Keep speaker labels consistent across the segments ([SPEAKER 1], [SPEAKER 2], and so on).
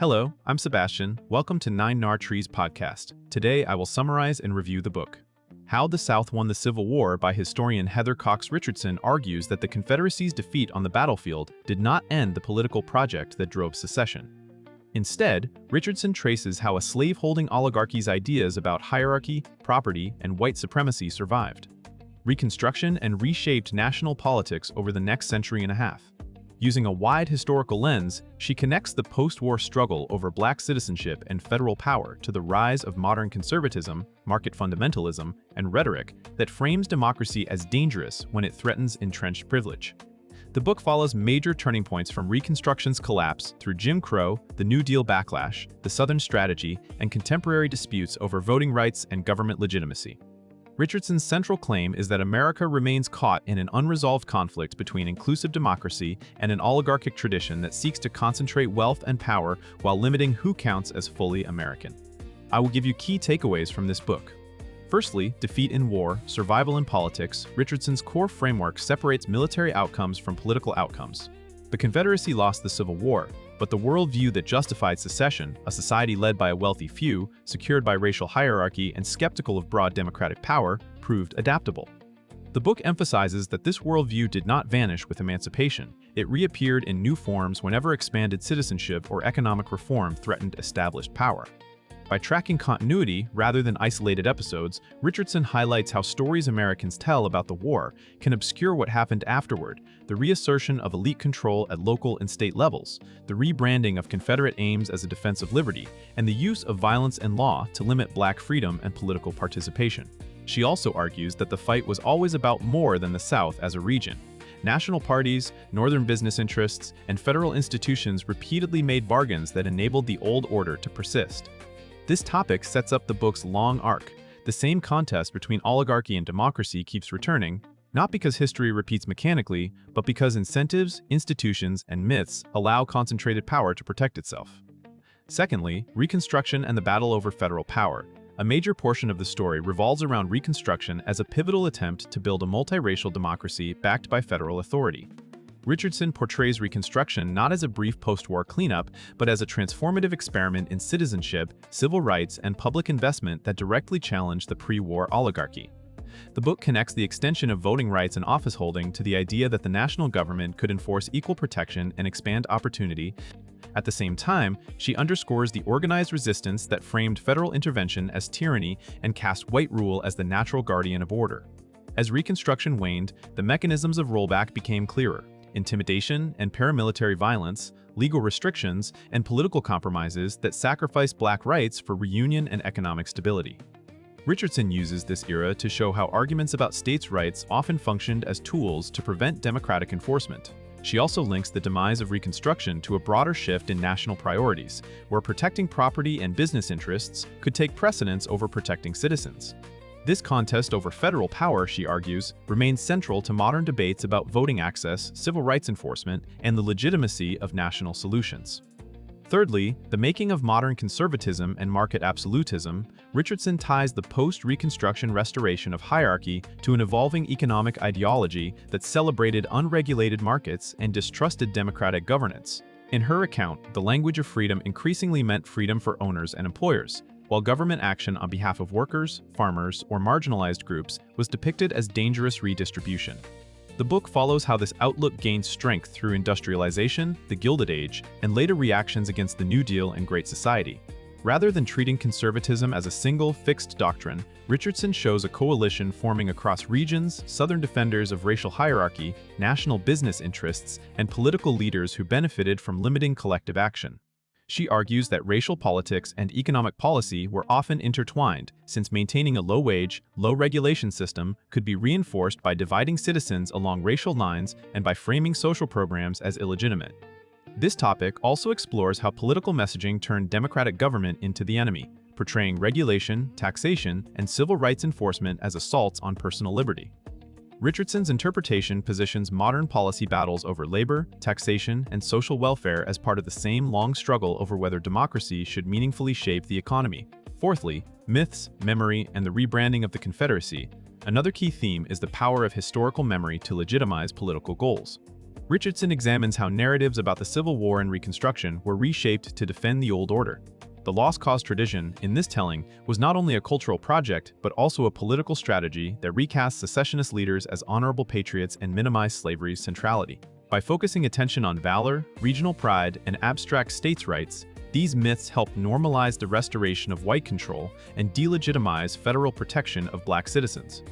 [SPEAKER 1] Hello, I'm Sebastian. Welcome to Nine Nar Trees podcast. Today, I will summarize and review the book. How the South Won the Civil War by historian Heather Cox Richardson argues that the Confederacy's defeat on the battlefield did not end the political project that drove secession. Instead, Richardson traces how a slave-holding oligarchy's ideas about hierarchy, property, and white supremacy survived. Reconstruction and reshaped national politics over the next century and a half. Using a wide historical lens, she connects the post-war struggle over black citizenship and federal power to the rise of modern conservatism, market fundamentalism, and rhetoric that frames democracy as dangerous when it threatens entrenched privilege. The book follows major turning points from Reconstruction's collapse through Jim Crow, the New Deal backlash, the Southern strategy, and contemporary disputes over voting rights and government legitimacy. Richardson's central claim is that America remains caught in an unresolved conflict between inclusive democracy and an oligarchic tradition that seeks to concentrate wealth and power while limiting who counts as fully American. I will give you key takeaways from this book. Firstly, defeat in war, survival in politics. Richardson's core framework separates military outcomes from political outcomes. The Confederacy lost the Civil War, but the worldview that justified secession, a society led by a wealthy few, secured by racial hierarchy, and skeptical of broad democratic power, proved adaptable. The book emphasizes that this worldview did not vanish with emancipation. It reappeared in new forms whenever expanded citizenship or economic reform threatened established power. By tracking continuity rather than isolated episodes, Richardson highlights how stories Americans tell about the war can obscure what happened afterward, the reassertion of elite control at local and state levels, the rebranding of Confederate aims as a defense of liberty, and the use of violence and law to limit black freedom and political participation. She also argues that the fight was always about more than the South as a region. National parties, northern business interests, and federal institutions repeatedly made bargains that enabled the old order to persist. This topic sets up the book's long arc. The same contest between oligarchy and democracy keeps returning, not because history repeats mechanically, but because incentives, institutions, and myths allow concentrated power to protect itself. Secondly, Reconstruction and the battle over federal power. A major portion of the story revolves around Reconstruction as a pivotal attempt to build a multiracial democracy backed by federal authority. Richardson portrays Reconstruction not as a brief post-war cleanup, but as a transformative experiment in citizenship, civil rights, and public investment that directly challenged the pre-war oligarchy. The book connects the extension of voting rights and office holding to the idea that the national government could enforce equal protection and expand opportunity. At the same time, she underscores the organized resistance that framed federal intervention as tyranny and cast white rule as the natural guardian of order. As Reconstruction waned, the mechanisms of rollback became clearer. Intimidation and paramilitary violence, legal restrictions, and political compromises that sacrificed black rights for reunion and economic stability. Richardson uses this era to show how arguments about states' rights often functioned as tools to prevent democratic enforcement. She also links the demise of Reconstruction to a broader shift in national priorities, where protecting property and business interests could take precedence over protecting citizens. This contest over federal power, she argues, remains central to modern debates about voting access, civil rights enforcement, and the legitimacy of national solutions. Thirdly, the making of modern conservatism and market absolutism. Richardson ties the post-Reconstruction restoration of hierarchy to an evolving economic ideology that celebrated unregulated markets and distrusted democratic governance. In her account, the language of freedom increasingly meant freedom for owners and employers, while government action on behalf of workers, farmers, or marginalized groups was depicted as dangerous redistribution. The book follows how this outlook gained strength through industrialization, the Gilded Age, and later reactions against the New Deal and Great Society. Rather than treating conservatism as a single, fixed doctrine, Richardson shows a coalition forming across regions, Southern defenders of racial hierarchy, national business interests, and political leaders who benefited from limiting collective action. She argues that racial politics and economic policy were often intertwined, since maintaining a low-wage, low-regulation system could be reinforced by dividing citizens along racial lines and by framing social programs as illegitimate. This topic also explores how political messaging turned democratic government into the enemy, portraying regulation, taxation, and civil rights enforcement as assaults on personal liberty. Richardson's interpretation positions modern policy battles over labor, taxation, and social welfare as part of the same long struggle over whether democracy should meaningfully shape the economy. Fourthly, myths, memory, and the rebranding of the Confederacy. Another key theme is the power of historical memory to legitimize political goals. Richardson examines how narratives about the Civil War and Reconstruction were reshaped to defend the old order. The lost cause tradition, in this telling, was not only a cultural project, but also a political strategy that recast secessionist leaders as honorable patriots and minimized slavery's centrality. By focusing attention on valor, regional pride, and abstract states' rights, these myths helped normalize the restoration of white control and delegitimize federal protection of black citizens.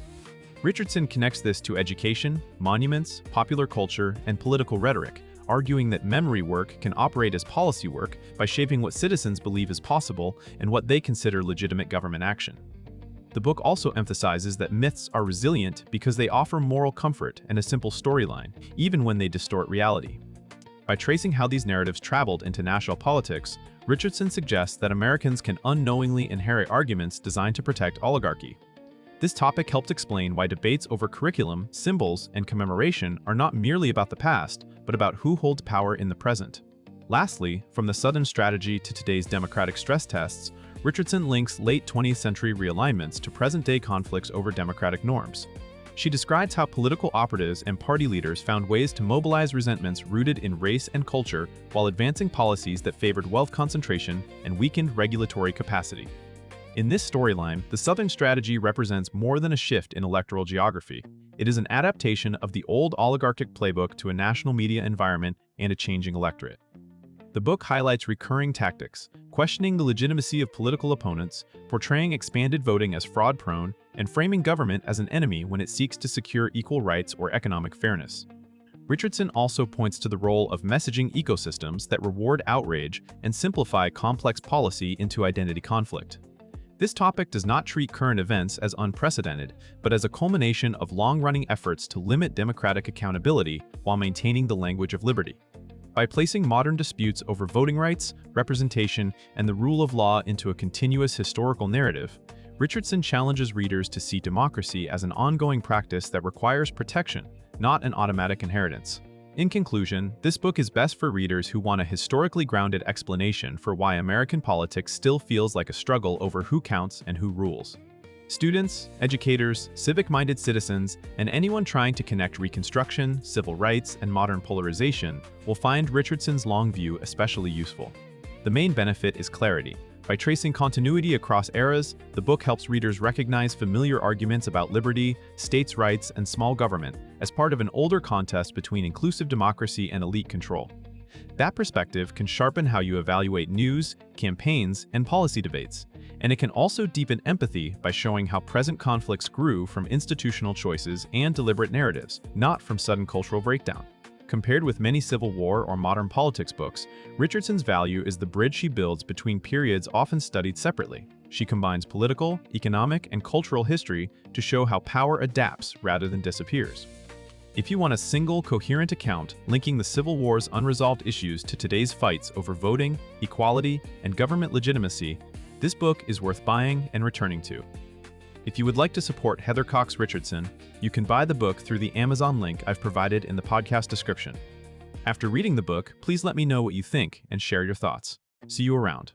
[SPEAKER 1] Richardson connects this to education, monuments, popular culture, and political rhetoric, arguing that memory work can operate as policy work by shaping what citizens believe is possible and what they consider legitimate government action. The book also emphasizes that myths are resilient because they offer moral comfort and a simple storyline, even when they distort reality. By tracing how these narratives traveled into national politics, Richardson suggests that Americans can unknowingly inherit arguments designed to protect oligarchy. This topic helped explain why debates over curriculum, symbols, and commemoration are not merely about the past, but about who holds power in the present. Lastly, from the Southern strategy to today's democratic stress tests, Richardson links late 20th century realignments to present-day conflicts over democratic norms. She describes how political operatives and party leaders found ways to mobilize resentments rooted in race and culture while advancing policies that favored wealth concentration and weakened regulatory capacity. In this storyline, the Southern strategy represents more than a shift in electoral geography. It is an adaptation of the old oligarchic playbook to a national media environment and a changing electorate. The book highlights recurring tactics, questioning the legitimacy of political opponents, portraying expanded voting as fraud-prone, and framing government as an enemy when it seeks to secure equal rights or economic fairness. Richardson also points to the role of messaging ecosystems that reward outrage and simplify complex policy into identity conflict. This topic does not treat current events as unprecedented, but as a culmination of long-running efforts to limit democratic accountability while maintaining the language of liberty. By placing modern disputes over voting rights, representation, and the rule of law into a continuous historical narrative, Richardson challenges readers to see democracy as an ongoing practice that requires protection, not an automatic inheritance. In conclusion, this book is best for readers who want a historically grounded explanation for why American politics still feels like a struggle over who counts and who rules. Students, educators, civic-minded citizens, and anyone trying to connect Reconstruction, civil rights, and modern polarization will find Richardson's long view especially useful. The main benefit is clarity. By tracing continuity across eras, the book helps readers recognize familiar arguments about liberty, states' rights, and small government as part of an older contest between inclusive democracy and elite control. That perspective can sharpen how you evaluate news, campaigns, and policy debates, and it can also deepen empathy by showing how present conflicts grew from institutional choices and deliberate narratives, not from sudden cultural breakdown. Compared with many Civil War or modern politics books, Richardson's value is the bridge she builds between periods often studied separately. She combines political, economic, and cultural history to show how power adapts rather than disappears. If you want a single, coherent account linking the Civil War's unresolved issues to today's fights over voting, equality, and government legitimacy, this book is worth buying and returning to. If you would like to support Heather Cox Richardson, you can buy the book through the Amazon link I've provided in the podcast description. After reading the book, please let me know what you think and share your thoughts. See you around.